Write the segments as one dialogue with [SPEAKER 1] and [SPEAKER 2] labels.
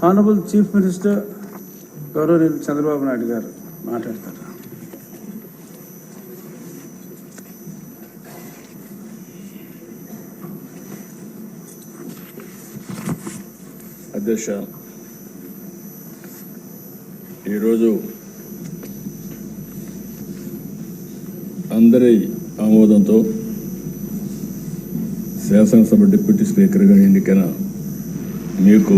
[SPEAKER 1] Honourable chief minister గౌరవనీయులు చంద్రబాబు నాయుడు గారు మాట్లాడతారు.
[SPEAKER 2] అధ్యక్ష, ఈరోజు అందరి ఆమోదంతో శాసనసభ డిప్యూటీ స్పీకర్గా ఎన్నికైన మీకు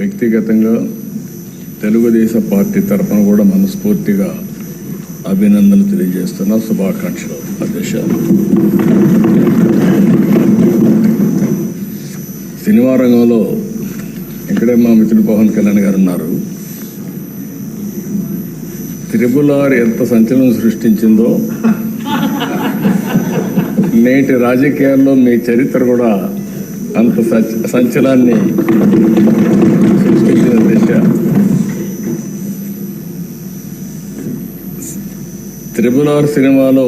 [SPEAKER 2] వ్యక్తిగతంగా తెలుగుదేశం పార్టీ తరఫున కూడా మనస్ఫూర్తిగా అభినందనలు తెలియజేస్తున్నా. శుభాకాంక్షలు అధ్యక్ష. సినిమా రంగంలో ఇక్కడే మా మిత్రుడు పవన్ కళ్యాణ్ గారు ఉన్నారు. త్రిబుల్-ఆర్ ఎంత సంచలనం సృష్టించిందో నేటి రాజకీయాల్లో మీ చరిత్ర కూడా అంత సంచలనాన్ని సృష్టించిన దిశ. త్రిబుల్-ఆర్ సినిమాలో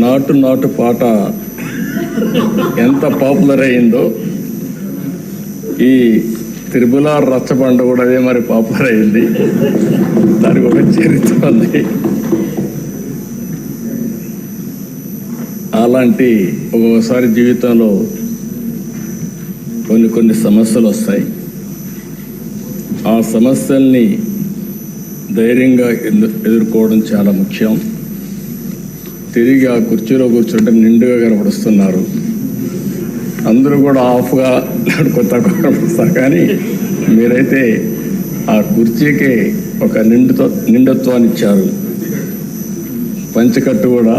[SPEAKER 2] నాటు నాటు పాట ఎంత పాపులర్ అయిందో ఈ త్రిబుల్-ఆర్ రచ్చబండ కూడా అదే మరి పాపులర్ అయింది. దానికి ఒక చరిత్ర ఉంది. అలాంటి ఒక్కొక్కసారి జీవితంలో కొన్ని సమస్యలు వస్తాయి. ఆ సమస్యల్ని ధైర్యంగా ఎదుర్కోవడం చాలా ముఖ్యం. తిరిగి ఆ కుర్చీలో కూర్చుంటే నిండుగా కనపడుస్తున్నారు. అందరూ కూడా ఆఫ్గా కొత్త కనపడుస్తారు, కానీ మీరైతే ఆ కుర్చీకి ఒక నిండుత్వాన్ని ఇచ్చారు. పంచకట్టు కూడా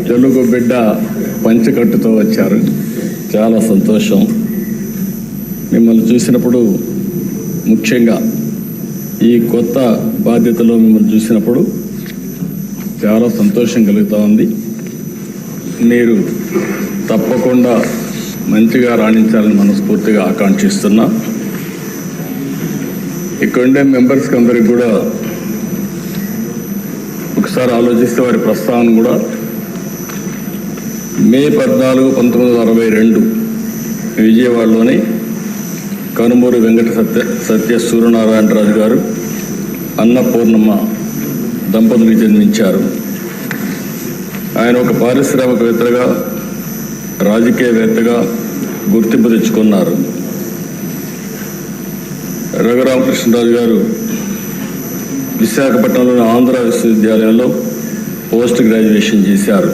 [SPEAKER 2] తెలుగు బిడ్డ పంచకట్టుతో వచ్చారు. చాలా సంతోషం. మిమ్మల్ని చూసినప్పుడు, ముఖ్యంగా ఈ కొత్త బాధ్యతలో మిమ్మల్ని చూసినప్పుడు చాలా సంతోషం కలుగుతూ ఉంది. మీరు తప్పకుండా మంచిగా రాణించాలని మనస్ఫూర్తిగా ఆకాంక్షిస్తున్నా. ఇక్కడ ఉండే మెంబర్స్కి అందరికి కూడా ఒకసారి ఆలోచిస్తే వారి ప్రస్తావన కూడా మే 14, 1962 విజయవాడలోని కనుమూరు వెంకట సత్య సూర్యనారాయణరాజు గారు, అన్నపూర్ణమ్మ దంపతులకు జన్మించారు. ఆయన ఒక పారిశ్రామికవేత్తగా, రాజకీయవేత్తగా గుర్తింపు తెచ్చుకున్నారు. రఘురామకృష్ణరాజు గారు విశాఖపట్నంలోని ఆంధ్ర విశ్వవిద్యాలయంలో పోస్ట్ గ్రాడ్యుయేషన్ చేశారు.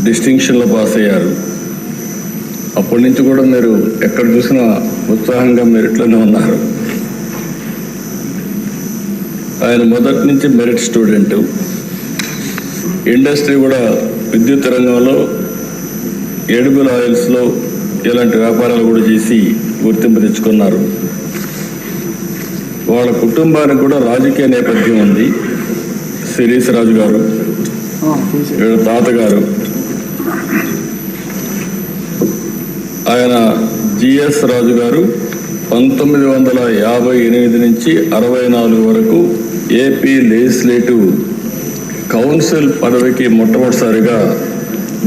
[SPEAKER 2] డిస్టింక్షన్లో పాస్ అయ్యారు. అప్పటి నుంచి కూడా మీరు ఎక్కడ చూసినా ఉత్సాహంగా మెరిట్లోనే ఉన్నారు. ఆయన మొదటి నుంచి మెరిట్ స్టూడెంట్. ఇండస్ట్రీ కూడా విద్యుత్ రంగంలో, ఎడిబుల్ ఆయిల్స్లో ఇలాంటి వ్యాపారాలు కూడా చేసి గుర్తింపు తెచ్చుకున్నారు. వాళ్ళ కుటుంబానికి కూడా రాజకీయ నేపథ్యం ఉంది. శిరీష్ రాజు గారు, వీళ్ళ తాతగారు, ఆయన జిఎస్ రాజు గారు 1958 నుంచి 64 వరకు ఏపీ లెజిస్లేటివ్ కౌన్సిల్ పదవికి మొట్టమొదటిసారిగా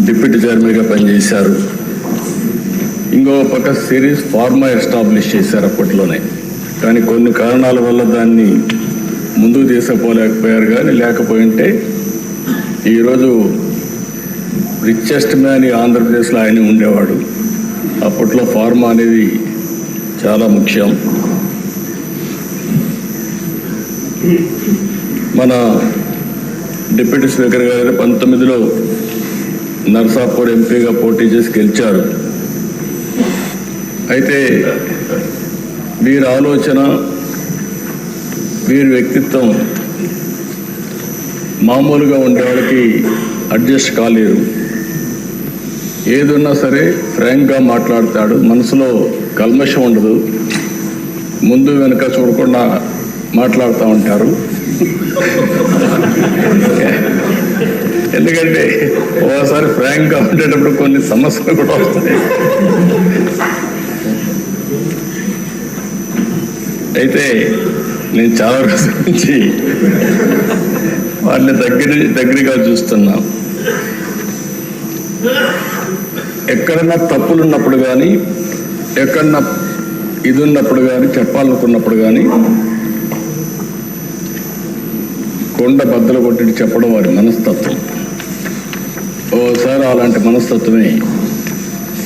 [SPEAKER 2] డిప్యూటీ చైర్మన్గా పనిచేశారు. ఇంకో పక్క సిరీస్ ఫార్మా ఎస్టాబ్లిష్ చేశారు అప్పట్లోనే. కానీ కొన్ని కారణాల వల్ల దాన్ని ముందుకు తీసుకుపోలేకపోయారు. కానీ లేకపోయింటే ఈరోజు రిచెస్ట్ మ్యాన్ ఆంధ్రప్రదేశ్లో ఆయన ఉండేవాడు. అప్పట్లో ఫార్మా అనేది చాలా ముఖ్యం. మన డిప్యూటీ స్పీకర్ గారు 19లో నర్సాపూర్ ఎంపీగా పోటీ చేసి గెలిచారు. అయితే వీరి ఆలోచన, వీరి వ్యక్తిత్వం మామూలుగా ఉండే వాళ్ళకి అడ్జస్ట్ కాలేరు. ఏదున్నా సరే ఫ్రాంక్గా మాట్లాడతాడు. మనసులో కల్మషం ఉండదు. ముందు వెనుక చూడకుండా మాట్లాడుతూ ఉంటారు. ఎందుకంటే ఓసారి ఫ్రాంక్గా ఉండేటప్పుడు కొన్ని సమస్యలు కూడా వస్తాయి. అయితే నేను చాలా రోజుల నుంచి వాళ్ళని దగ్గరగా చూస్తున్నా. ఎక్కడన్నా తప్పులున్నప్పుడు కానీ ఎక్కడన్నా ఇది ఉన్నప్పుడు కానీ చెప్పాలనుకున్నప్పుడు కానీ కొండ బద్దలు కొట్టి చెప్పడం వారి మనస్తత్వం. ఓసారి అలాంటి మనస్తత్వమే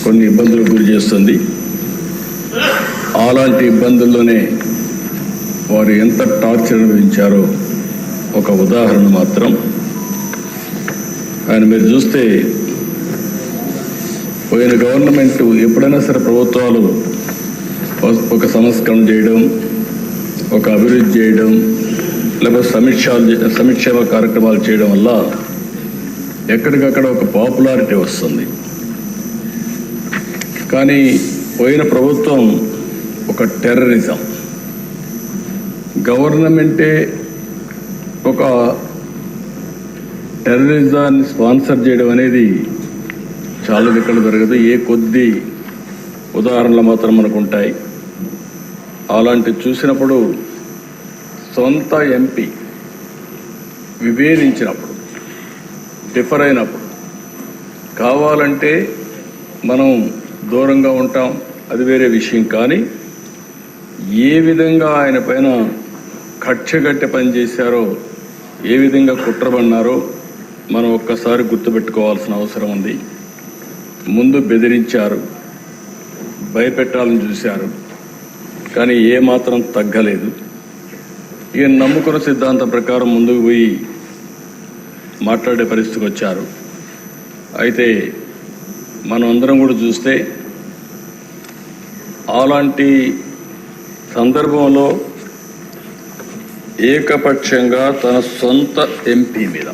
[SPEAKER 2] కొన్ని ఇబ్బందులకు గురి చేస్తుంది. అలాంటి ఇబ్బందుల్లోనే వారు ఎంత టార్చర్ అనుభవించారో ఒక ఉదాహరణ మాత్రం. ఆయన మీరు చూస్తే పోయిన గవర్నమెంట్ ఎప్పుడైనా సరే ప్రభుత్వాలు ఒక సంస్కరణ చేయడం, ఒక అభివృద్ధి చేయడం, లేకపోతే సంక్షేమ కార్యక్రమాలు చేయడం వల్ల ఎక్కడికక్కడ ఒక పాపులారిటీ వస్తుంది. కానీ పోయిన ప్రభుత్వం ఒక టెర్రరిజం, గవర్నమెంటే ఒక టెర్రరిజాన్ని స్పాన్సర్ చేయడం అనేది చాలా ఇక్కడ జరగదు. ఏ కొద్ది ఉదాహరణలు మాత్రం మనకు ఉంటాయి. అలాంటి చూసినప్పుడు సొంత ఎంపీ విభేదించినప్పుడు, డిఫర్ అయినప్పుడు కావాలంటే మనం దూరంగా ఉంటాం, అది వేరే విషయం. కానీ ఏ విధంగా ఆయన పైన కక్షగట్టి పనిచేశారో, ఏ విధంగా కుట్రబడినారో మనం ఒక్కసారి గుర్తుపెట్టుకోవాల్సిన అవసరం ఉంది. ముందు బెదిరించారు, భయపెట్టాలని చూశారు, కానీ ఏమాత్రం తగ్గలేదు. ఈయన నమ్ముకున్న సిద్ధాంతం ప్రకారం ముందుకు పోయి మాట్లాడే పరిస్థితికి వచ్చారు. అయితే మనం అందరం కూడా చూస్తే అలాంటి సందర్భంలో ఏకపక్షంగా తన సొంత ఎంపీ మీద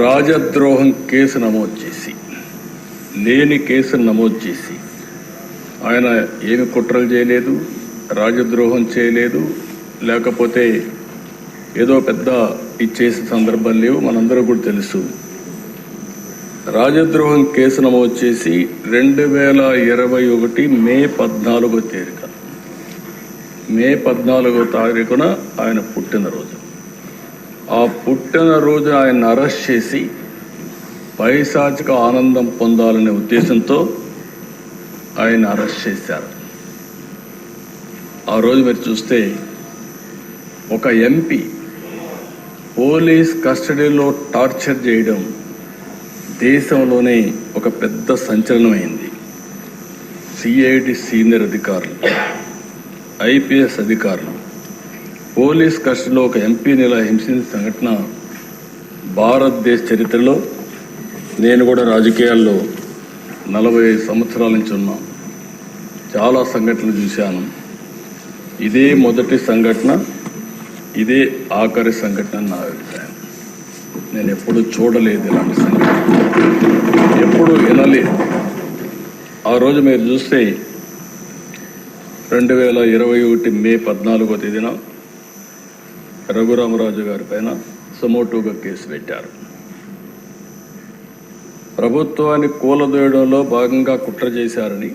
[SPEAKER 2] రాజద్రోహం కేసు నమోదు చేసి, లేని కేసును నమోదు చేసి, ఆయన ఏమి కుట్రలు చేయలేదు, రాజద్రోహం చేయలేదు, లేకపోతే ఏదో పెద్ద ఇచ్చేసిన సందర్భాలు లేవు. మనందరూ కూడా తెలుసు. రాజద్రోహం కేసు నమోదు చేసి 2021 మే 14వ తేదీన, మే 14వ తారీఖున ఆయన పుట్టినరోజు. ఆ పుట్టినరోజు ఆయన అరెస్ట్ చేసి పైశాచిక ఆనందం పొందాలనే ఉద్దేశంతో ఆయన అరెస్ట్ చేశారు. ఆ రోజు మీరు చూస్తే ఒక ఎంపీ పోలీస్ కస్టడీలో టార్చర్ చేయడం దేశంలోనే ఒక పెద్ద సంచలనమైంది. సిఐడి సీనియర్ అధికారులు, ఐపీఎస్ అధికారులు పోలీస్ కస్టడీలో ఒక ఎంపీని ఇలా హింసించిన సంఘటన భారతదేశ చరిత్రలో, నేను కూడా రాజకీయాల్లో 45 సంవత్సరాల నుంచి ఉన్నా, చాలా సంఘటనలు చూశాను. ఇదే మొదటి సంఘటన, ఇదే ఆఖరి సంఘటన నా అభిప్రాయం. నేను ఎప్పుడు చూడలేదు ఇలాంటి సంఘటన, ఎప్పుడు వినలేదు. ఆ రోజు మీరు చూస్తే 2021 మే 14వ తేదీన రఘురామరాజు గారి పైన సమోటోగా కేసు పెట్టారు. ప్రభుత్వాన్ని కూలదోయడంలో భాగంగా కుట్ర చేశారని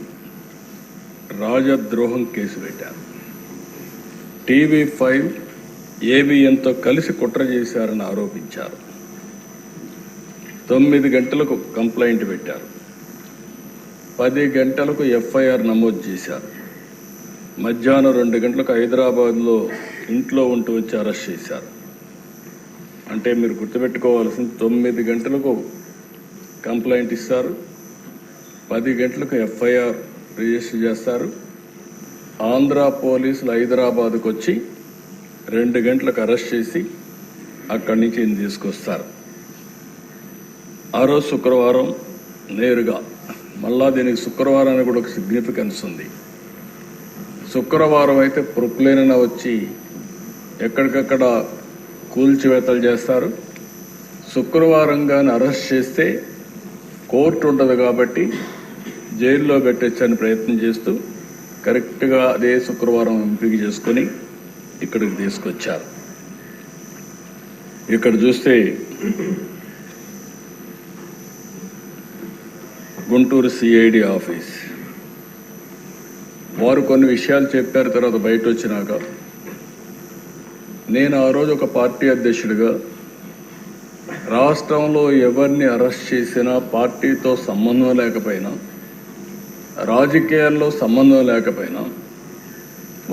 [SPEAKER 2] రాజద్రోహం కేసు పెట్టారు. TV5 ABNతో కలిసి కుట్ర చేశారని ఆరోపించారు. 9 గంటలకు కంప్లైంట్ పెట్టారు, 10 గంటలకు FIR నమోదు చేశారు. మధ్యాహ్నం 2 గంటలకు హైదరాబాద్లో ఇంట్లో ఉంటూ వచ్చి అరెస్ట్ చేశారు. అంటే మీరు గుర్తుపెట్టుకోవాల్సింది, 9 గంటలకు కంప్లైంట్ ఇస్తారు, 10 గంటలకు FIR రిజిస్టర్ చేస్తారు. ఆంధ్ర పోలీసులు హైదరాబాద్కు వచ్చి 2 గంటలకు అరెస్ట్ చేసి అక్కడి నుంచి ఈయన తీసుకొస్తారు. ఆ రోజు శుక్రవారం నేరుగా, మళ్ళా దీనికి శుక్రవారానికి కూడా ఒక సిగ్నిఫికెన్స్ ఉంది. శుక్రవారం అయితే ప్రొక్లేన వచ్చి ఎక్కడికక్కడ కూల్చివేతలు చేస్తారు. శుక్రవారం కానీ అరెస్ట్ చేస్తే కోర్టు ఉండదు కాబట్టి జైల్లో పెట్టొచ్చని ప్రయత్నం చేస్తూ కరెక్ట్గా అదే శుక్రవారం ఎంపిక చేసుకొని ఇక్కడికి తీసుకొచ్చారు. ఇక్కడ చూస్తే గుంటూరు CID ఆఫీస్ వారు కొన్ని విషయాలు చెప్పారు. తర్వాత బయట వచ్చినాక నేను ఆ రోజు ఒక పార్టీ అధ్యక్షుడిగా రాష్ట్రంలో ఎవరిని అరెస్ట్ చేసినా పార్టీతో సంబంధం లేకపోయినా రాజకీయాల్లో సంబంధం లేకపోయినా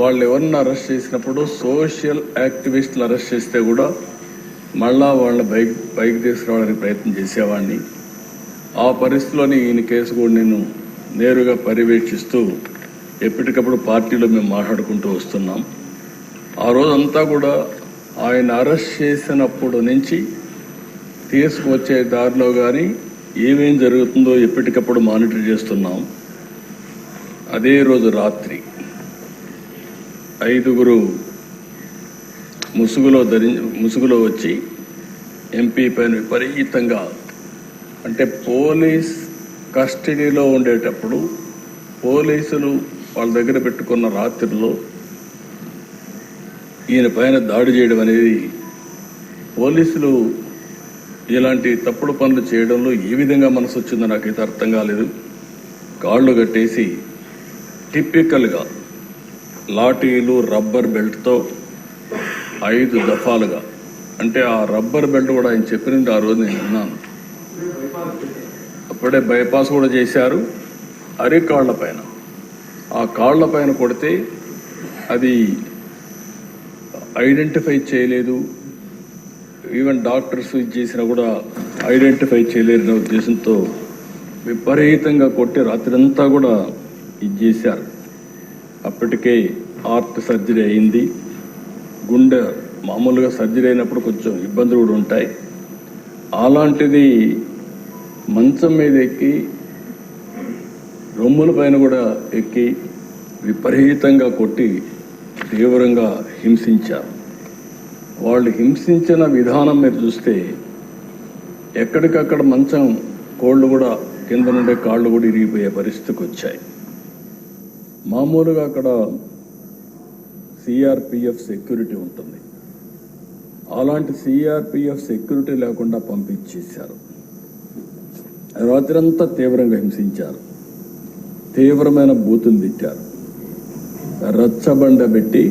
[SPEAKER 2] వాళ్ళు ఎవరిని అరెస్ట్ చేసినప్పుడు సోషల్ యాక్టివిస్టులు అరెస్ట్ చేస్తే కూడా మళ్ళా వాళ్ళ బైక్ తీసుకురావడానికి ప్రయత్నం చేసేవాడిని. ఆ పరిస్థితిలోని ఈయన కేసు కూడా నేను నేరుగా పర్యవేక్షిస్తూ ఎప్పటికప్పుడు పార్టీలో మేము మాట్లాడుకుంటూ వస్తున్నాం. ఆ రోజంతా కూడా ఆయన అరెస్ట్ చేసినప్పుడు నుంచి తీసుకువచ్చే దారిలో కానీ ఏమేం జరుగుతుందో ఎప్పటికప్పుడు మానిటర్ చేస్తున్నాం. అదే రోజు రాత్రి 5 ముసుగులో వచ్చి ఎంపీ పైన విపరీతంగా, అంటే పోలీస్ కస్టడీలో ఉండేటప్పుడు పోలీసులు వాళ్ళ దగ్గర పెట్టుకున్న రాత్రిలో ఈయన పైన దాడి చేయడం అనేది, పోలీసులు ఇలాంటి తప్పుడు పనులు చేయడంలో ఏ విధంగా మనసు వచ్చిందో నాకైతే అర్థం కాలేదు. కాళ్ళు కట్టేసి టిపికల్గా లాఠీలు రబ్బర్ బెల్ట్తో 5 దఫాలుగా, అంటే ఆ రబ్బర్ బెల్ట్ కూడా ఆయన చెప్పినట్టు ఆ రోజు నేను విన్నాను. అప్పుడే బైపాస్ కూడా చేశారు. అరికాళ్ల పైన, ఆ కాళ్ల పైన కొడితే అది ఐడెంటిఫై చేయలేదు. ఈవెన్ డాక్టర్స్ ఇది చేసినా కూడా ఐడెంటిఫై చేయలేరనే ఉద్దేశంతో విపరీతంగా కొట్టి రాత్రంతా కూడా ఇది చేశారు. అప్పటికే హార్ట్ సర్జరీ అయింది. గుండె మామూలుగా సర్జరీ అయినప్పుడు కొంచెం ఇబ్బందులు కూడా ఉంటాయి. అలాంటిది మంచం మీద ఎక్కి రొమ్ముల పైన కూడా ఎక్కి విపరీతంగా కొట్టి తీవ్రంగా హింసించారు. వాళ్ళు హింసించిన విధానం మీరు చూస్తే ఎక్కడికక్కడ మంచం కోళ్ళు కూడా కింద నుండే కాళ్ళు కూడా ఇరిగిపోయే పరిస్థితికి వచ్చాయి. మామూలుగా అక్కడ సిఆర్పిఎఫ్ సెక్యూరిటీ ఉంటుంది. అలాంటి సిఆర్పిఎఫ్ సెక్యూరిటీ లేకుండా పంపించేశారు. రాత్రంతా తీవ్రంగా హింసించారు. తీవ్రమైన బూతులు తిట్టారు. రచ్చబండ పెట్టి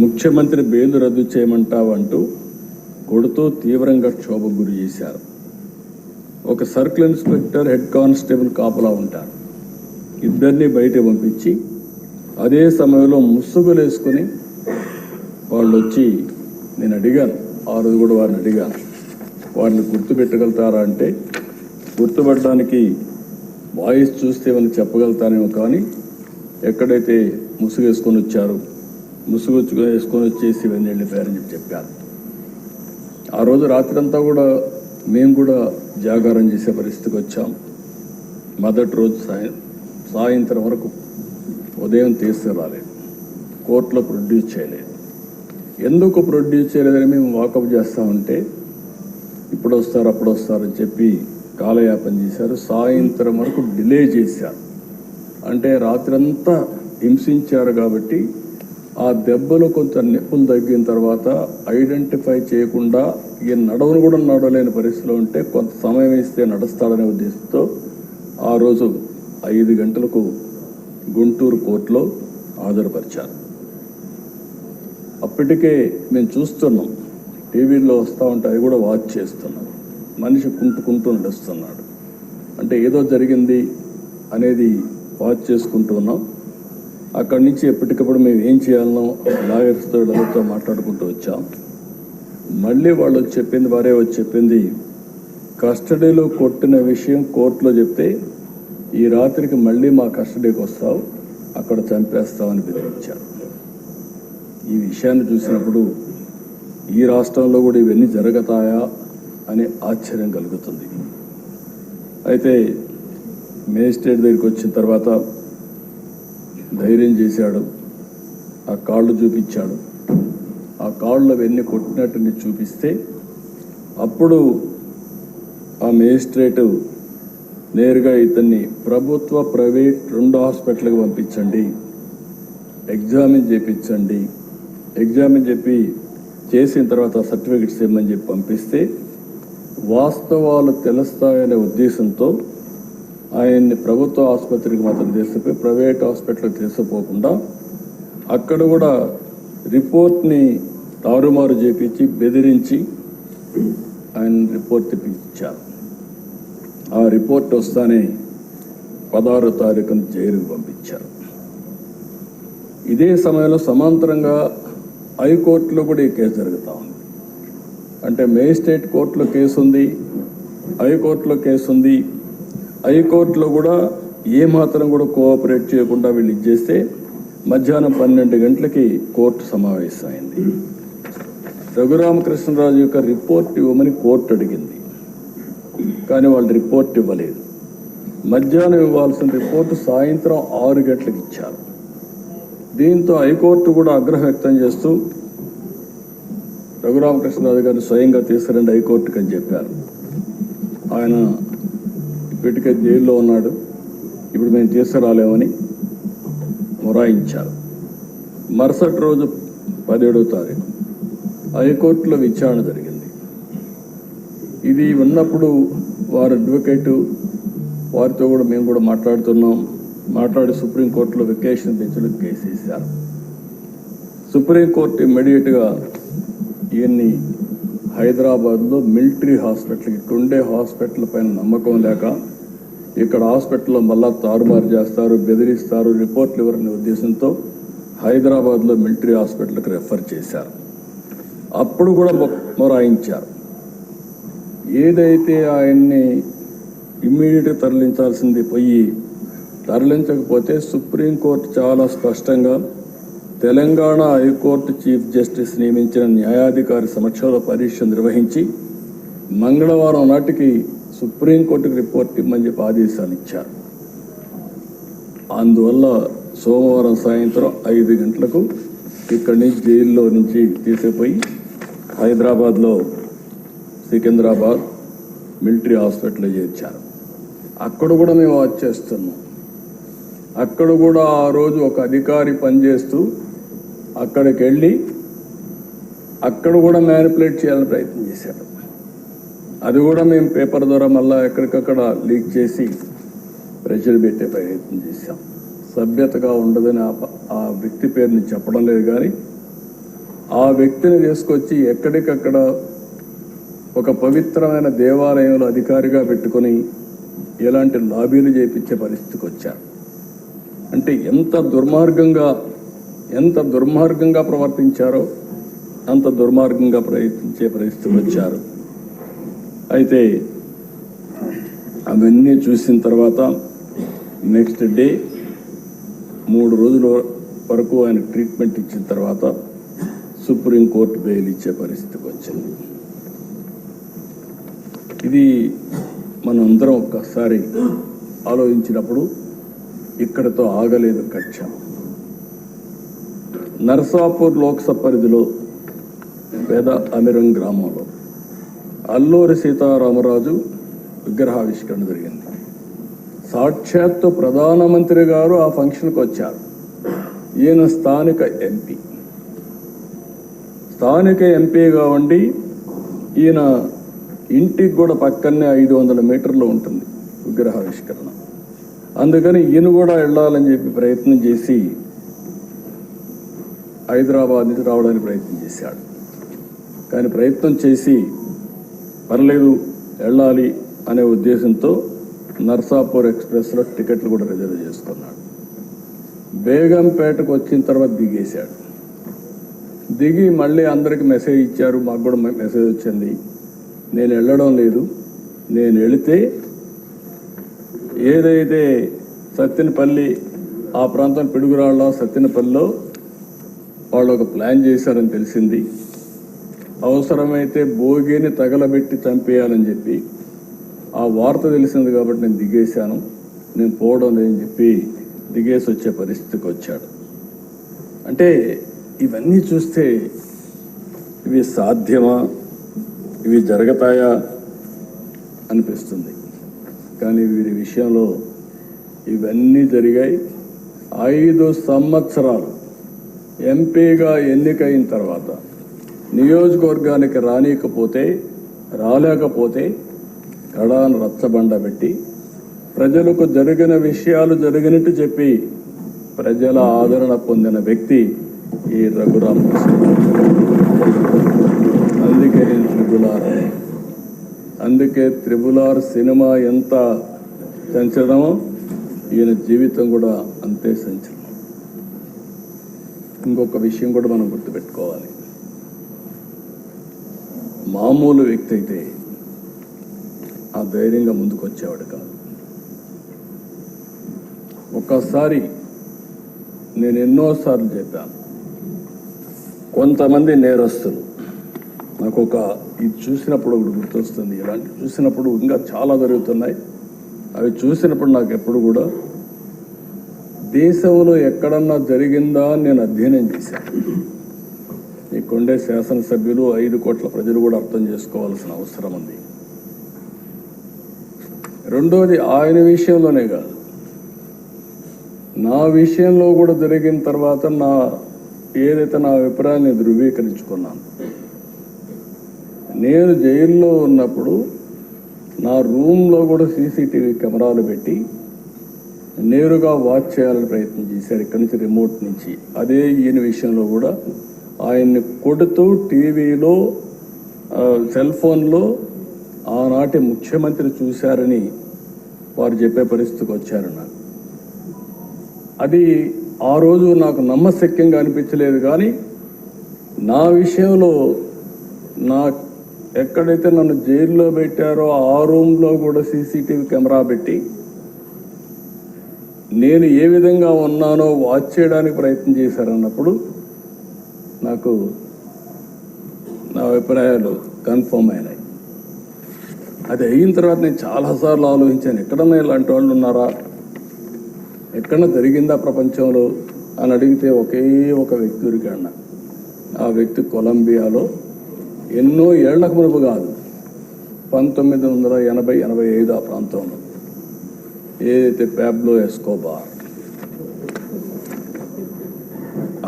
[SPEAKER 2] ముఖ్యమంత్రి బెయిల్ రద్దు చేయమంటావంటూ కొడుతూ తీవ్రంగా క్షోభకు గురి చేశారు. ఒక సర్కిల్ ఇన్స్పెక్టర్, హెడ్ కానిస్టేబుల్ కాపలా ఉంటారు. ఇద్దరిని బయట పంపించి అదే సమయంలో ముసుగులు వేసుకుని వాళ్ళు వచ్చి, నేను అడిగాను ఆ రోజు కూడా వారిని అడిగాను, వారిని గుర్తుపెట్టగలుగుతారా అంటే గుర్తుపట్టడానికి వాయిస్ చూస్తే ఏమైనా చెప్పగలుగుతానేమో, కానీ ఎక్కడైతే ముసుగు వేసుకొని వచ్చారు, ముసుగు వేసుకొని వచ్చేసి ఇవన్నీ వెళ్ళిపోయారని చెప్పారు. ఆ రోజు రాత్రి అంతా కూడా మేము కూడా జాగారం చేసే పరిస్థితికి వచ్చాం. మొదటి రోజు సాయంత్రం వరకు ఉదయం తీసుకురాలేదు, కోర్టులో ప్రొడ్యూస్ చేయలేదు. ఎందుకు ప్రొడ్యూస్ చేయలేదని మేము వాకప్ చేస్తామంటే ఇప్పుడు వస్తారు అప్పుడు వస్తారని చెప్పి కాలయాపన చేశారు. సాయంత్రం వరకు డిలే చేశారు. అంటే రాత్రంతా హింసించారు కాబట్టి ఆ దెబ్బలు కొంత నొప్పులు తగ్గిన తర్వాత ఐడెంటిఫై చేయకుండా ఈయన నడవను కూడా నడవలేని పరిస్థితిలో ఉంటే కొంత సమయం ఇస్తే నడుస్తాడనే ఉద్దేశంతో ఆ రోజు 5 గంటలకు గుంటూరు కోర్టులో హాజరుపరిచారు. అప్పటికే మేము చూస్తున్నాం, టీవీలో వస్తూ ఉంటే అవి కూడా వాచ్ చేస్తున్నాం. మనిషి కుంటుకుంటూ నడుస్తున్నాడు, అంటే ఏదో జరిగింది అనేది వాచ్ చేసుకుంటూ ఉన్నాం. అక్కడి నుంచి ఎప్పటికప్పుడు మేము ఏం చేయాలనో లాయర్స్తో వాళ్ళతో మాట్లాడుకుంటూ వచ్చాం. మళ్ళీ వాళ్ళు చెప్పింది, వారే వచ్చి చెప్పింది, కస్టడీలో కొట్టిన విషయం కోర్టులో చెప్తే ఈ రాత్రికి మళ్ళీ మా కస్టడీకి వస్తావు, అక్కడ చంపేస్తామని బెదిరించారు. ఈ విషయాన్ని చూసినప్పుడు ఈ రాష్ట్రంలో కూడా ఇవన్నీ జరుగుతాయా అనే ఆశ్చర్యం కలుగుతుంది. అయితే మేజిస్ట్రేట్ దగ్గరికి వచ్చిన తర్వాత ధైర్యం చేశాడు, ఆ కాళ్ళు చూపించాడు. ఆ కాళ్ళు అవన్నీ కొట్టినట్టుని చూపిస్తే అప్పుడు ఆ మేజిస్ట్రేటు నేరుగా ఇతన్ని ప్రభుత్వ ప్రైవేట్ 2 హాస్పిటల్కి పంపించండి, ఎగ్జామిన్ చేయించండి, ఎగ్జామిన్ చెప్పి చేసిన తర్వాత సర్టిఫికెట్స్ ఇవ్వమని చెప్పి పంపిస్తే వాస్తవాలు తెలుస్తాయనే ఉద్దేశంతో ఆయన్ని ప్రభుత్వ ఆసుపత్రికి మాత్రం తీసుకుపోయి ప్రైవేట్ హాస్పిటల్కి తీసుకుపోకుండా అక్కడ కూడా రిపోర్ట్ని తారుమారు చేపించి బెదిరించి ఆయన రిపోర్ట్ తెప్పించారు. ఆ రిపోర్ట్ వస్తానే 16వ తారీఖున జైలుకు పంపించారు. ఇదే సమయంలో సమాంతరంగా హైకోర్టులో కూడా ఈ కేసు జరుగుతూ ఉంది. అంటే మేజిస్ట్రేట్ కోర్టులో కేసు ఉంది, హైకోర్టులో కేసు ఉంది. హైకోర్టులో కూడా ఏమాత్రం కూడా కోఆపరేట్ చేయకుండా వీళ్ళు ఇచ్చేస్తే మధ్యాహ్నం 12 గంటలకి కోర్టు సమావేశమైంది. రఘురామకృష్ణరాజు యొక్క రిపోర్ట్ ఇవ్వమని కోర్టు అడిగింది, కానీ వాళ్ళు రిపోర్ట్ ఇవ్వలేదు. మధ్యాహ్నం ఇవ్వాల్సిన రిపోర్టు సాయంత్రం 6 గంటలకు ఇచ్చారు. దీంతో హైకోర్టు కూడా ఆగ్రహం వ్యక్తం చేస్తూ రఘురామకృష్ణరాజు గారిని స్వయంగా తీసుకురండి హైకోర్టుకి అని చెప్పారు. ఆయన ఇప్పటికే జైల్లో ఉన్నాడు, ఇప్పుడు మేము తీసుకురాలేమని మొరాయించారు. మరుసటి రోజు 17వ తారీఖు హైకోర్టులో విచారణ జరిగింది. ఇది ఉన్నప్పుడు వారి అడ్వకేటు వారితో కూడా మేము కూడా మాట్లాడి సుప్రీంకోర్టులో వెకేషన్ బెంచ్లో కేసు వేశారు. సుప్రీంకోర్టు ఇమ్మీడియట్గా ఈయన్ని హైదరాబాద్లో మిలిటరీ హాస్పిటల్కి, ఇక్కడుండే హాస్పిటల్ పైన నమ్మకం లేక ఇక్కడ హాస్పిటల్లో మళ్ళా తారుమారు చేస్తారు, బెదిరిస్తారు, రిపోర్ట్లు ఇవ్వరనే ఉద్దేశంతో హైదరాబాద్లో మిలిటరీ హాస్పిటల్కి రెఫర్ చేశారు. అప్పుడు కూడా మొరాయించారు. ఏదైతే ఆయన్ని ఇమ్మీడియట్గా తరలించాల్సింది పోయి తరలించకపోతే సుప్రీంకోర్టు చాలా స్పష్టంగా తెలంగాణ హైకోర్టు చీఫ్ జస్టిస్ నియమించిన న్యాయాధికారి సమక్షంలో పరీక్ష నిర్వహించి మంగళవారం నాటికి సుప్రీంకోర్టుకు రిపోర్ట్ ఇమ్మని చెప్పి ఆదేశాలు ఇచ్చారు. అందువల్ల సోమవారం సాయంత్రం 5 గంటలకు ఇక్కడి నుంచి జైల్లో నుంచి తీసుకుపోయి హైదరాబాద్లో సికింద్రాబాద్ మిలిటరీ హాస్పిటల్లో చేర్చారు. అక్కడ కూడా మేము వాచ్ చేస్తున్నాం. అక్కడ కూడా ఆ రోజు ఒక అధికారి పనిచేస్తూ అక్కడికి వెళ్ళి అక్కడ కూడా మ్యానిపులేట్ చేయాలని ప్రయత్నం చేశాడు. అది కూడా మేము పేపర్ ద్వారా మళ్ళీ ఎక్కడికక్కడ లీక్ చేసి ప్రెషర్ పెట్టే ప్రయత్నం చేశాం. సభ్యతగా ఉండదని ఆ వ్యక్తి పేరుని చెప్పడం లేదు, కానీ ఆ వ్యక్తిని తీసుకొచ్చి ఎక్కడికక్కడ ఒక పవిత్రమైన దేవాలయంలో అధికారిగా పెట్టుకొని ఎలాంటి లాబీలు చేయించే పరిస్థితికి వచ్చారు. అంటే ఎంత దుర్మార్గంగా ప్రవర్తించారో అంత దుర్మార్గంగా ప్రయత్నించే పరిస్థితికి వచ్చారు. అయితే అవన్నీ చూసిన తర్వాత నెక్స్ట్ డే 3 రోజుల వరకు ఆయన ట్రీట్మెంట్ ఇచ్చిన తర్వాత సుప్రీంకోర్టు బెయిల్ ఇచ్చే పరిస్థితికి వచ్చింది. ఇది మనందరం ఒక్కసారి ఆలోచించినప్పుడు ఇక్కడతో ఆగలేదు కక్ష. నర్సాపూర్ లోక్సభ పరిధిలో పేద అమిరం గ్రామంలో అల్లూరి సీతారామరాజు విగ్రహావిష్కరణ జరిగింది. సాక్షాత్తు ప్రధానమంత్రి గారు ఆ ఫంక్షన్కి వచ్చారు. ఈయన స్థానిక ఎంపీగా ఉండి ఈయన ఇంటికి కూడా పక్కనే 500 మీటర్లు ఉంటుంది విగ్రహావిష్కరణ. అందుకని ఈయన కూడా వెళ్ళాలని చెప్పి ప్రయత్నం చేసి హైదరాబాద్ నుంచి రావడానికి ప్రయత్నం చేశాడు. కానీ ప్రయత్నం చేసి పర్లేదు వెళ్ళాలి అనే ఉద్దేశంతో నర్సాపూర్ ఎక్స్ప్రెస్లో టికెట్లు కూడా రిజర్వ్ చేసుకున్నాడు. బేగంపేటకు వచ్చిన తర్వాత దిగేశాడు. దిగి మళ్ళీ అందరికి మెసేజ్ ఇచ్చారు, మాకు కూడా మెసేజ్ వచ్చింది, నేను వెళ్ళడం లేదు, నేను వెళితే ఏదైతే సత్తెనపల్లి ఆ ప్రాంతం పిడుగురాళ్ళ సత్తెనపల్లిలో వాళ్ళు ఒక ప్లాన్ చేశారని తెలిసింది. అవసరమైతే భోగిని తగలబెట్టి చంపేయాలని చెప్పి ఆ వార్త తెలిసింది కాబట్టి నేను దిగేశాను, నేను పోవడం లేదని చెప్పి దిగేసి వచ్చే పరిస్థితికి వచ్చాడు. అంటే ఇవన్నీ చూస్తే ఇవి సాధ్యమా, ఇవి జరుగుతాయా అనిపిస్తుంది. కానీ వీరి విషయంలో ఇవన్నీ జరిగాయి. 5 సంవత్సరాలు ఎంపీగా ఎన్నికైన తర్వాత నియోజకవర్గానికి రాలేకపోతే కడాను రచ్చబండ పెట్టి ప్రజలకు జరిగిన విషయాలు జరిగినట్టు చెప్పి ప్రజల ఆదరణ పొందిన వ్యక్తి ఈ రఘురామకృష్ణ. అందుకే త్రిబుల్ ఆర్ సినిమా ఎంత సంచలనమో ఈయన జీవితం కూడా అంతే సంచలనం. ఇంకొక విషయం కూడా మనం గుర్తుపెట్టుకోవాలి. మామూలు వ్యక్తి అయితే ఆ ధైర్యంగా ముందుకు వచ్చేవాడు కాదు. ఒక్కసారి నేను ఎన్నోసార్లు చెప్పాను, కొంతమంది నేరస్తులు నాకు ఇది చూసినప్పుడు ఒకటి గుర్తొస్తుంది. ఇలాంటి చూసినప్పుడు ఇంకా చాలా జరుగుతున్నాయి. అవి చూసినప్పుడు నాకు ఎప్పుడు కూడా దేశంలో ఎక్కడన్నా జరిగిందా అని నేను అధ్యయనం చేశాను. ఈ కొండే శాసనసభ్యులు 5 కోట్ల ప్రజలు కూడా అర్థం చేసుకోవాల్సిన అవసరం ఉంది. రెండోది ఆయన విషయంలోనే కాదు, నా విషయంలో కూడా జరిగిన తర్వాత ఏదైతే నా అభిప్రాయాన్ని ధృవీకరించుకున్నాను. నేను జైల్లో ఉన్నప్పుడు నా రూమ్లో కూడా సీసీటీవీ కెమెరాలు పెట్టి నేరుగా వాచ్ చేయాలని ప్రయత్నం చేశారు ఇక్కడి నుంచి, రిమోట్ నుంచి. అదే ఈయన విషయంలో కూడా ఆయన్ని కొడుతూ టీవీలో సెల్ ఫోన్లో ఆనాటి ముఖ్యమంత్రి చూశారని వారు చెప్పే పరిస్థితికి వచ్చారు. నాకు అది ఆ రోజు నాకు నమ్మశక్యంగా అనిపించలేదు. కానీ నా విషయంలో ఎక్కడైతే నన్ను జైల్లో పెట్టారో ఆ రూమ్లో కూడా సీసీటీవీ కెమెరా పెట్టి నేను ఏ విధంగా ఉన్నానో వాచ్ చేయడానికి ప్రయత్నం చేశారన్నప్పుడు నాకు నా అభిప్రాయాలు కన్ఫర్మ్ అయినాయి. అది అయిన తర్వాత నేను చాలాసార్లు ఆలోచించాను, ఎక్కడన్నా ఇలాంటి వాళ్ళు ఉన్నారా, ఎక్కడన్నా జరిగిందా ప్రపంచంలో అని అడిగితే ఒకే ఒక వ్యక్తి దొరికాడు. ఆ వ్యక్తి కొలంబియాలో ఎన్నో ఏళ్లకు మునుపు కాదు, 1980-85 ఆ ప్రాంతంలో ఏదైతే పాబ్లో ఎస్కోబార్,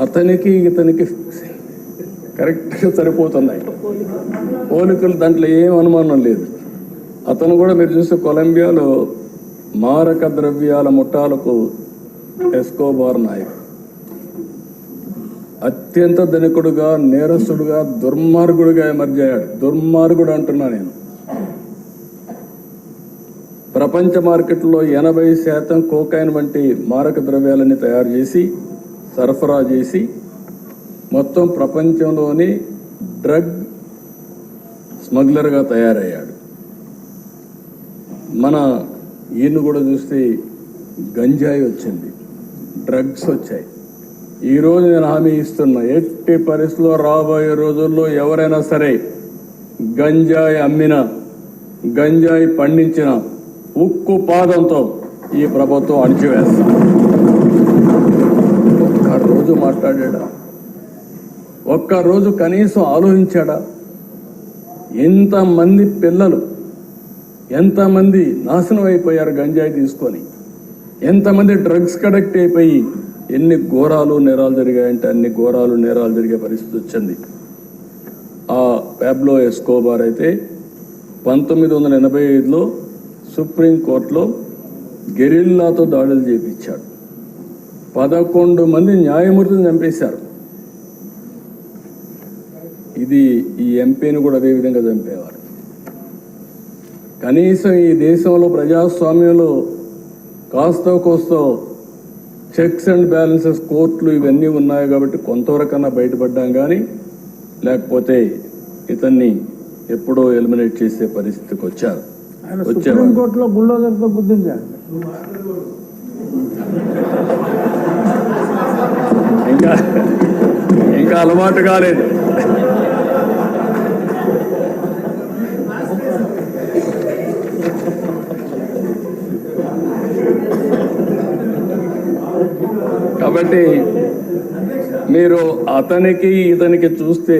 [SPEAKER 2] అతనికి ఇతనికి కరెక్ట్గా సరిపోతున్నాయి పోలికలు, దాంట్లో ఏం అనుమానం లేదు. అతను కూడా మీరు చూస్తే కొలంబియాలో మారక ద్రవ్యాల ముఠాలకు ఎస్కోబార్ నాయకుడు. అత్యంత ధనికుడుగా, నేరస్తుడుగా, దుర్మార్గుడుగా ఎమర్జయ్యాడు. దుర్మార్గుడు అంటున్నా నేను. ప్రపంచ మార్కెట్లో 80% కోకైన్ వంటి మారక ద్రవ్యాలని తయారు చేసి సరఫరా చేసి మొత్తం ప్రపంచంలోని డ్రగ్ స్మగ్లర్గా తయారయ్యాడు. ఈయన కూడా చూస్తే గంజాయి వచ్చింది, డ్రగ్స్ వచ్చాయి. ఈరోజు నేను హామీ ఇస్తున్నా, ఎట్టి పరిస్థితుల్లో రాబోయే రోజుల్లో ఎవరైనా సరే గంజాయి అమ్మినా, గంజాయి పండించిన ఉక్కు పాదంతో ఈ ప్రభుత్వం అణిచివేస్తాం. ఒక్కరోజు మాట్లాడా? ఒక్కరోజు కనీసం ఆలోచించాడా? ఎంతమంది పిల్లలు, ఎంతమంది నాశనం అయిపోయారు గంజాయి తీసుకొని, ఎంతమంది డ్రగ్స్ కడెక్ట్ అయిపోయి ఎన్ని ఘోరాలు నేరాలు జరిగాయంటే అన్ని ఘోరాలు నేరాలు జరిగే పరిస్థితి వచ్చింది. ఆ పాబ్లో ఎస్కోబార్ అయితే 1985లో సుప్రీంకోర్టులో గెరిల్లాతో దాడులు చేయించాడు. 11 మంది న్యాయమూర్తిని చంపేశారు. ఈ ఎంపీని కూడా అదే విధంగా చంపేవారు. కనీసం ఈ దేశంలో ప్రజాస్వామ్యంలో కాస్తో కోస్తో చెక్స్ అండ్ బ్యాలెన్సెస్, కోర్టులు ఇవన్నీ ఉన్నాయి కాబట్టి కొంతవరకన్నా బయటపడ్డాం. కానీ లేకపోతే ఇతన్ని ఎప్పుడో ఎలిమినేట్ చేసే పరిస్థితికి వచ్చారు.
[SPEAKER 1] సుప్రీంకోర్టులో బుల్డోజర్తో గుర్తించారు.
[SPEAKER 2] ఇంకా అలవాటు కాలేదు. కాబట్టి మీరు అతనికి ఇతనికి చూస్తే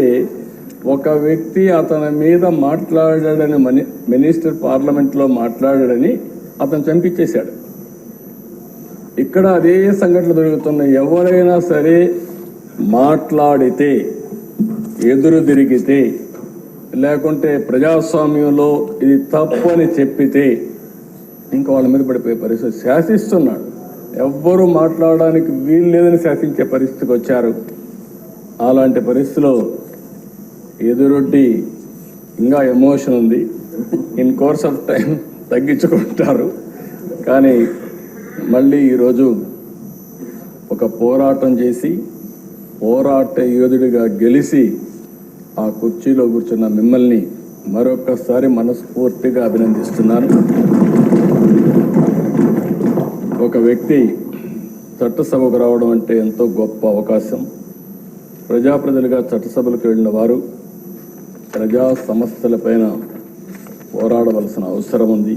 [SPEAKER 2] ఒక వ్యక్తి అతని మీద మాట్లాడాడని, మినిస్టర్ పార్లమెంట్లో మాట్లాడాడని అతను చంపించేశాడు. ఇక్కడ అదే సంఘటనలు జరుగుతున్నాయి. ఎవరైనా సరే మాట్లాడితే, ఎదురు తిరిగితే, లేకుంటే ప్రజాస్వామ్యంలో ఇది తప్పు అని చెప్పితే ఇంకా వాళ్ళ మీద పడిపోయే పరిస్థితి. శాసిస్తున్నాడు, ఎవ్వరూ మాట్లాడడానికి వీలు లేదని శాసించే పరిస్థితికి వచ్చారు. అలాంటి పరిస్థితిలో ఎదురొడ్డి ఇంకా ఎమోషన్ ఉంది. ఇన్ కోర్స్ ఆఫ్ టైం తగ్గించుకుంటారు. కానీ మళ్ళీ ఈరోజు ఒక పోరాటం చేసి పోరాట యోధుడిగా గెలిచి ఆ కుర్చీలో కూర్చున్న మిమ్మల్ని మరొకసారి మనస్ఫూర్తిగా అభినందిస్తున్నాను. ఒక వ్యక్తి చట్టసభకు రావడం అంటే ఎంతో గొప్ప అవకాశం. ప్రజాప్రతినిధులుగా చట్టసభలకు వెళ్ళిన వారు ప్రజా సమస్యలపైన పోరాడవలసిన అవసరం ఉంది.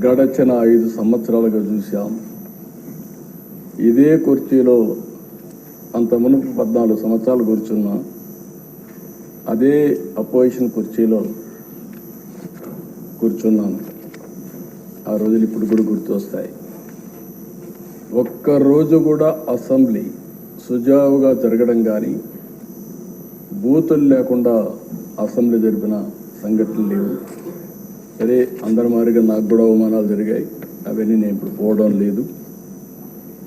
[SPEAKER 2] గడచిన 5 సంవత్సరాలుగా చూశాం. ఇదే కుర్చీలో అంత మునుపు 14 సంవత్సరాలు కూర్చున్నా అదే అపోజిషన్ కుర్చీలో కూర్చున్నాను. ఆ రోజులు ఇప్పుడు కూడా గుర్తొస్తాయి. ఒక్కరోజు కూడా అసెంబ్లీ సుజావుగా జరగడం కానీ బూతులు లేకుండా అసెంబ్లీ జరిపిన సంఘటనలు లేవు. సరే, అందరి మాదిరిగా నాకు కూడా అవమానాలు జరిగాయి. అవన్నీ నేను ఇప్పుడు పోవడం లేదు.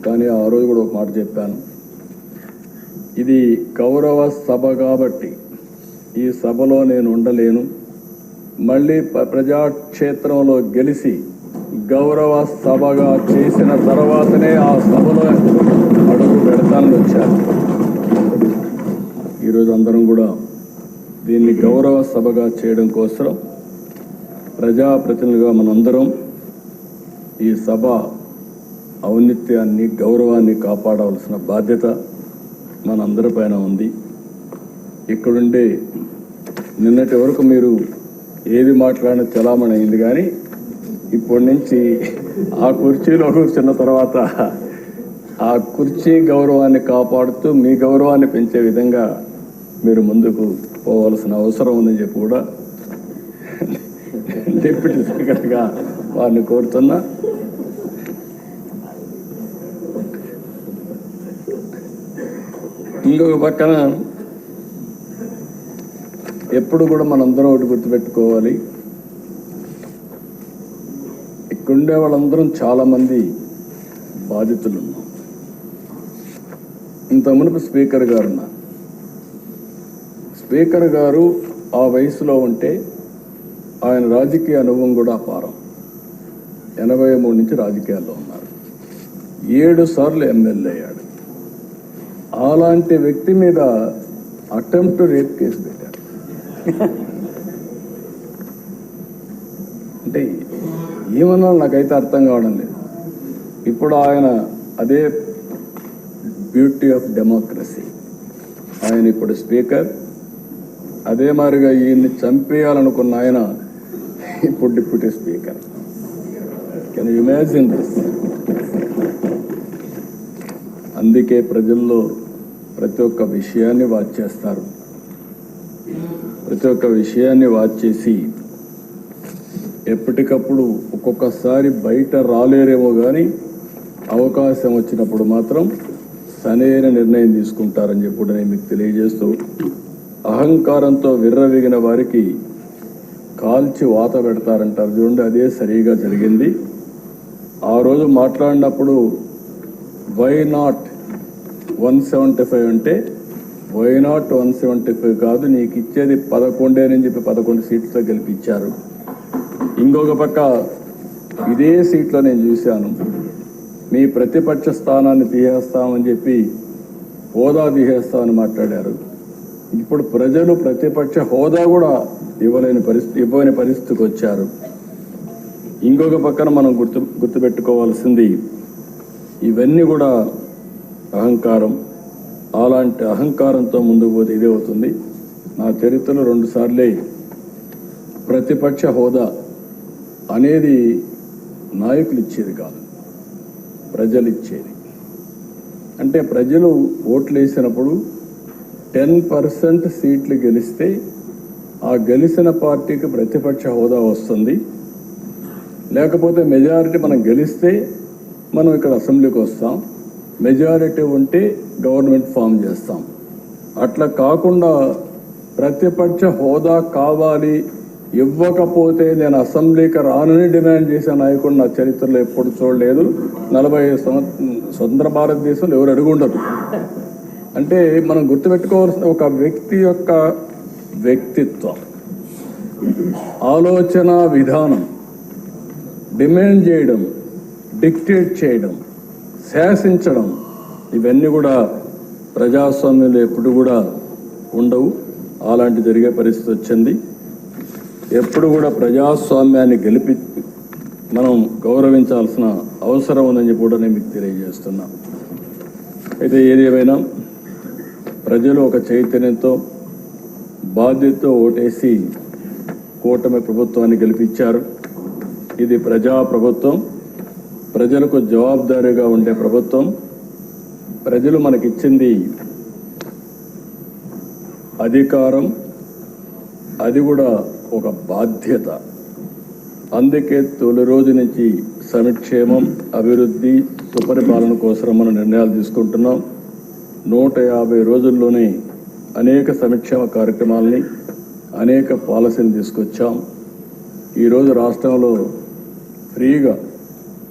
[SPEAKER 2] కానీ ఆ రోజు కూడా ఒక మాట చెప్పాను, ఇది గౌరవ సభ కాబట్టి ఈ సభలో నేను ఉండలేను. మళ్ళీ ప్రజాక్షేత్రంలో గెలిచి గౌరవ సభగా చేసిన తర్వాతనే ఆ సభలో అడుగు పెడతానని వచ్చాను. ఈరోజు అందరం కూడా దీన్ని గౌరవ సభగా చేయడం కోసం ప్రజాప్రతినిధులుగా మనందరం ఈ సభ ఔన్నత్యాన్ని గౌరవాన్ని కాపాడవలసిన బాధ్యత మనందరిపైన ఉంది. ఇక్కడుండే నిన్నటి వరకు మీరు ఏది మాట్లాడిన చలామణి అయింది, కానీ ఇప్పటి నుంచి ఆ కుర్చీలో కూర్చున్న తర్వాత ఆ కుర్చీ గౌరవాన్ని కాపాడుతూ మీ గౌరవాన్ని పెంచే విధంగా మీరు ముందుకు పోవాల్సిన అవసరం ఉందని చెప్పి కూడా డిప్యూటీ స్పీకర్గా వారిని కోరుతున్నా. ఇంకొక పక్కన ఎప్పుడు కూడా మనందరం ఒకటి గుర్తుపెట్టుకోవాలి, ఇక్కడుండే వాళ్ళందరం చాలామంది బాధితులు ఉన్నాం. ఇంత మునుపు స్పీకర్ గారు ఉన్నారు. స్పీకర్ గారు ఆ వయసులో ఉంటే ఆయన రాజకీయ అనుభవం కూడా అపారం. 83 నుంచి రాజకీయాల్లో ఉన్నారు. 7 సార్లు ఎమ్మెల్యే అయ్యాడు. అలాంటి వ్యక్తి మీద అటెంప్ట్ రేప్ కేసు పెట్టారు. అంటే ఏమన్నా నాకైతే అర్థం కావడం లేదు. ఇప్పుడు ఆయన అదే బ్యూటీ ఆఫ్ డెమోక్రసీ, ఆయన ఇప్పుడు స్పీకర్. అదే మాదిరిగా ఈయన్ని చంపేయాలనుకున్న ఆయన ఇప్పుడు deputy speaker. Can you imagine this? అందుకే ప్రజల్లో ప్రతి ఒక్క విషయాన్ని వాచ్ చేస్తారు. ప్రతి ఒక్క విషయాన్ని వాచ్ చేసి ఎప్పటికప్పుడు ఒక్కొక్కసారి బయట రాలేరేమో కానీ అవకాశం వచ్చినప్పుడు మాత్రం సరైన నిర్ణయం తీసుకుంటారని చెప్పి నేను మీకు తెలియజేస్తూ, అహంకారంతో విర్రవీగిన వారికి కాల్చి వాత పెడతారంటారు చూడండి, అదే సరిగా జరిగింది. ఆ రోజు మాట్లాడినప్పుడు వై నాట్ 175 అంటే వై నాట్ 175 కాదు, నీకు ఇచ్చేది 11 అని చెప్పి 11 సీట్లతో గెలిపించారు. ఇంకొక పక్క ఇదే సీట్లో నేను చూశాను, మీ ప్రతిపక్ష స్థానాన్ని తీసేస్తామని చెప్పి హోదా తీసేస్తామని మాట్లాడారు. ఇప్పుడు ప్రజలు ప్రతిపక్ష హోదా కూడా ఇవ్వని పరిస్థితికి వచ్చారు. ఇంకొక పక్కన మనం గుర్తుపెట్టుకోవాల్సింది, ఇవన్నీ కూడా అహంకారం. అలాంటి అహంకారంతో ముందుకు పోతే ఇదే అవుతుంది. నా చరిత్రలో 2 సార్లే ప్రతిపక్ష హోదా అనేది నాయకులు ఇచ్చేది కాదు, ప్రజలు ఇచ్చేది. అంటే ప్రజలు ఓట్లు వేసినప్పుడు 10% సీట్లు గెలిస్తే ఆ గెలిచిన పార్టీకి ప్రతిపక్ష హోదా వస్తుంది. లేకపోతే మెజారిటీ మనం గెలిస్తే మనం ఇక్కడ అసెంబ్లీకి వస్తాం, మెజారిటీ ఉంటే గవర్నమెంట్ ఫామ్ చేస్తాం. అట్లా కాకుండా ప్రతిపక్ష హోదా కావాలి, ఇవ్వకపోతే నేను అసెంబ్లీకి రానని డిమాండ్ చేసే నాయకుడు నా చరిత్రలో ఎప్పుడు చూడలేదు. 45 స్వతంత్ర భారతదేశంలో ఎవరు అడుగుండరు. అంటే మనం గుర్తుపెట్టుకోవాల్సిన ఒక వ్యక్తి యొక్క వ్యక్తిత్వం, ఆలోచన విధానం, డిమాండ్ చేయడం, డిక్టేట్ చేయడం, శాసించడం, ఇవన్నీ కూడా ప్రజాస్వామ్యంలో ఎప్పుడు కూడా ఉండవు. అలాంటి జరిగే పరిస్థితి వచ్చింది. ఎప్పుడు కూడా ప్రజాస్వామ్యాన్ని మనం గౌరవించాల్సిన అవసరం ఉందని చెప్పి కూడా నేను మీకు తెలియజేస్తున్నా. అయితే ఏది ఏమైనా ప్రజలు ఒక చైతన్యంతో బాధ్యతతో ఓటేసి కూటమి ప్రభుత్వాన్ని గెలిపించారు. ఇది ప్రజా ప్రభుత్వం, ప్రజలకు జవాబుదారీగా ఉండే ప్రభుత్వం. ప్రజలు మనకిచ్చింది అధికారం, అది కూడా ఒక బాధ్యత. అందుకే తొలి రోజు నుంచి సంక్షేమం, అభివృద్ధి, సుపరిపాలన కోసం మనం నిర్ణయాలు తీసుకుంటున్నాం. 150 రోజుల్లోనే అనేక సంక్షేమ కార్యక్రమాలని, అనేక పాలసీలు తీసుకొచ్చాం. ఈరోజు రాష్ట్రంలో ఫ్రీగా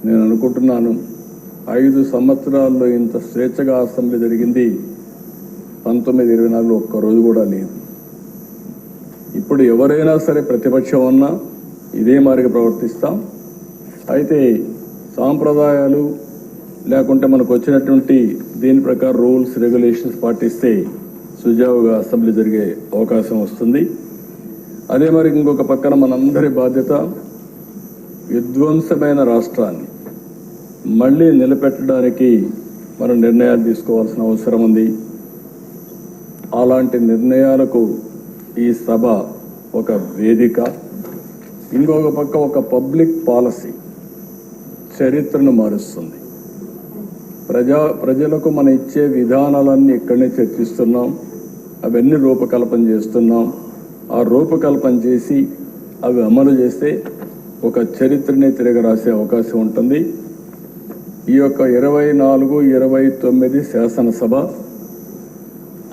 [SPEAKER 2] నేను అనుకుంటున్నాను 5 సంవత్సరాల్లో ఇంత స్వేచ్ఛగా అసెంబ్లీ జరిగింది 1924 ఒక్కరోజు కూడా లేదు. ఇప్పుడు ఎవరైనా సరే ప్రతిపక్షం ఉన్నా ఇదే మాదిరిగా ప్రవర్తిస్తాం. అయితే సాంప్రదాయాలు లేకుంటే మనకు వచ్చినటువంటి దీని ప్రకారం రూల్స్ రెగ్యులేషన్స్ పాటిస్తే సుజావుగా అసెంబ్లీ జరిగే అవకాశం వస్తుంది. అదే మరి ఇంకొక పక్కన మనందరి బాధ్యత విధ్వంసమైన రాష్ట్రాన్ని మళ్ళీ నిలబెట్టడానికి మనం నిర్ణయాలు తీసుకోవాల్సిన అవసరం ఉంది. అలాంటి నిర్ణయాలకు ఈ సభ ఒక వేదిక. ఇంకొక పక్క ఒక పబ్లిక్ పాలసీ చరిత్రను మారుస్తుంది. ప్రజలకు మనం ఇచ్చే విధానాలన్నీ ఇక్కడనే చర్చిస్తున్నాం, అవన్నీ రూపకల్పన చేస్తున్నాం. ఆ రూపకల్పన చేసి అవి అమలు చేస్తే ఒక చరిత్రని తిరగ రాసే అవకాశం ఉంటుంది. ఈ యొక్క 24-29 శాసనసభ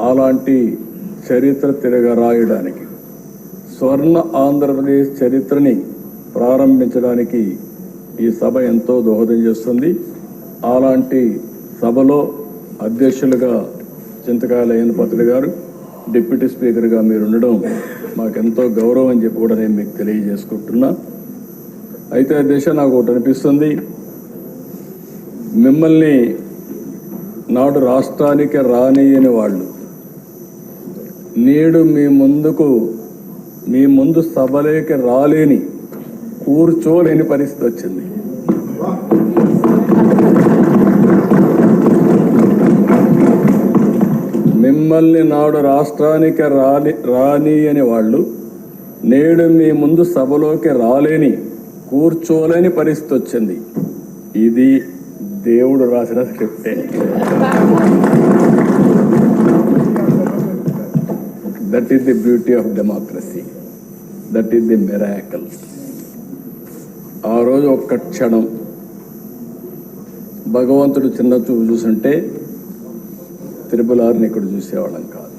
[SPEAKER 2] అలాంటి చరిత్ర తిరగ రాయడానికి, స్వర్ణ ఆంధ్రప్రదేశ్ చరిత్రని ప్రారంభించడానికి ఈ సభ ఎంతో దోహదం చేస్తుంది. అలాంటి సభలో అధ్యక్షులుగా చింతకాయల అయ్యన్నపాత్రుడు గారు, డిప్యూటీ స్పీకర్గా మీరు ఉండడం మాకెంతో గౌరవం అని చెప్పి కూడా నేను మీకు తెలియజేసుకుంటున్నా. అయితే అధ్యక్ష, నాకు ఒకటి అనిపిస్తుంది, మిమ్మల్ని నాడు రాష్ట్రానికి రానియని వాళ్ళు నేడు మీ ముందు సభలోకి రాలేని, కూర్చోలేని పరిస్థితి వచ్చింది. మిమ్మల్ని నాడు రాష్ట్రానికి రానియని వాళ్ళు నేడు మీ ముందు సభలోకి రాలేని, కూర్చోలేని పరిస్థితి వచ్చింది. ఇది దేవుడు రాసిన స్క్రిప్టే. That is the beauty of democracy, that is the miracle. ఆ రోజు ఒక్క క్షణం భగవంతుడు చిన్న చూపు చూసుంటే త్రిపులారిని ఇక్కడ చూసేవాళ్ళం కాదు.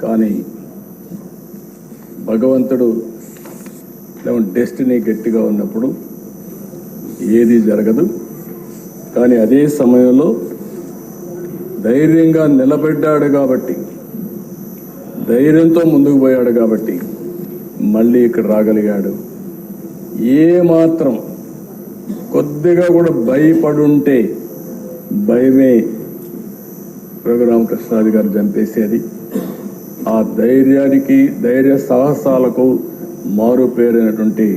[SPEAKER 2] కానీ భగవంతుడు డెస్టినీ గట్టిగా ఉన్నప్పుడు ఏది జరగదు. కానీ అదే సమయంలో ధైర్యంగా నిలబడ్డాడు కాబట్టి, ధైర్యంతో ముందుకు పోయాడు కాబట్టి మళ్ళీ ఇక్కడ రాగలిగాడు. ఏ మాత్రం కొద్దిగా కూడా భయపడుంటే భయమే రఘురామకృష్ణరాజు గారు చంపేసేది. ఆ ధైర్యానికి, ధైర్య సాహసాలకు మారు పేరైనటువంటి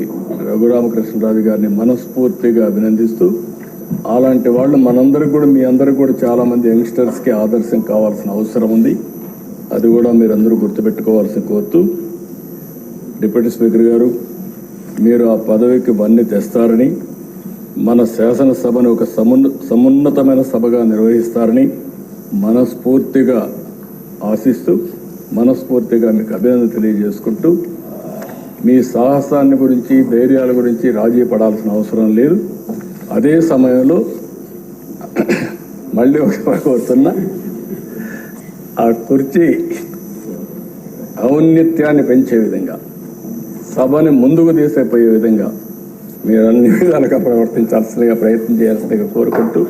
[SPEAKER 2] రఘురామకృష్ణరాజు గారిని మనస్ఫూర్తిగా అభినందిస్తూ, అలాంటి వాళ్ళు మనందరికి కూడా, మీ అందరికి కూడా చాలా మంది యంగ్స్టర్స్కి ఆదర్శం కావాల్సిన అవసరం ఉంది. అది కూడా మీరందరూ గుర్తుపెట్టుకోవాల్సిన కోరుతూ, డిప్యూటీ స్పీకర్ గారు, మీరు ఆ పదవికి వన్నీ తెస్తారని, మన శాసనసభను ఒక సమున్నతమైన సభగా నిర్వహిస్తారని మనస్ఫూర్తిగా ఆశిస్తూ, మనస్ఫూర్తిగా మీకు అభినందన తెలియజేసుకుంటూ, మీ సాహసాన్ని గురించి, ధైర్యాల గురించి రాజీ పడాల్సిన అవసరం లేదు. అదే సమయంలో మళ్ళీ ఒక కోరుతున్నా, ఆ కుర్చీ ఔన్నత్యాన్ని పెంచే విధంగా, సభని ముందుకు తీసేపోయే విధంగా మీరు అన్ని విధాలుగా ప్రవర్తించాల్సిందిగా, ప్రయత్నం చేయాల్సిందిగా కోరుకుంటూ,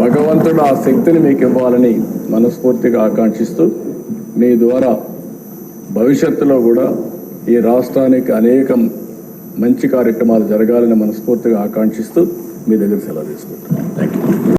[SPEAKER 2] భగవంతుడు ఆ శక్తిని మీకు ఇవ్వాలని మనస్ఫూర్తిగా ఆకాంక్షిస్తూ, మీ ద్వారా భవిష్యత్తులో కూడా ఈ రాష్ట్రానికి అనేక మంచి కార్యక్రమాలు జరగాలని మనస్ఫూర్తిగా ఆకాంక్షిస్తూ మీ దగ్గర సెలవు తీసుకుంటాను. Thank you.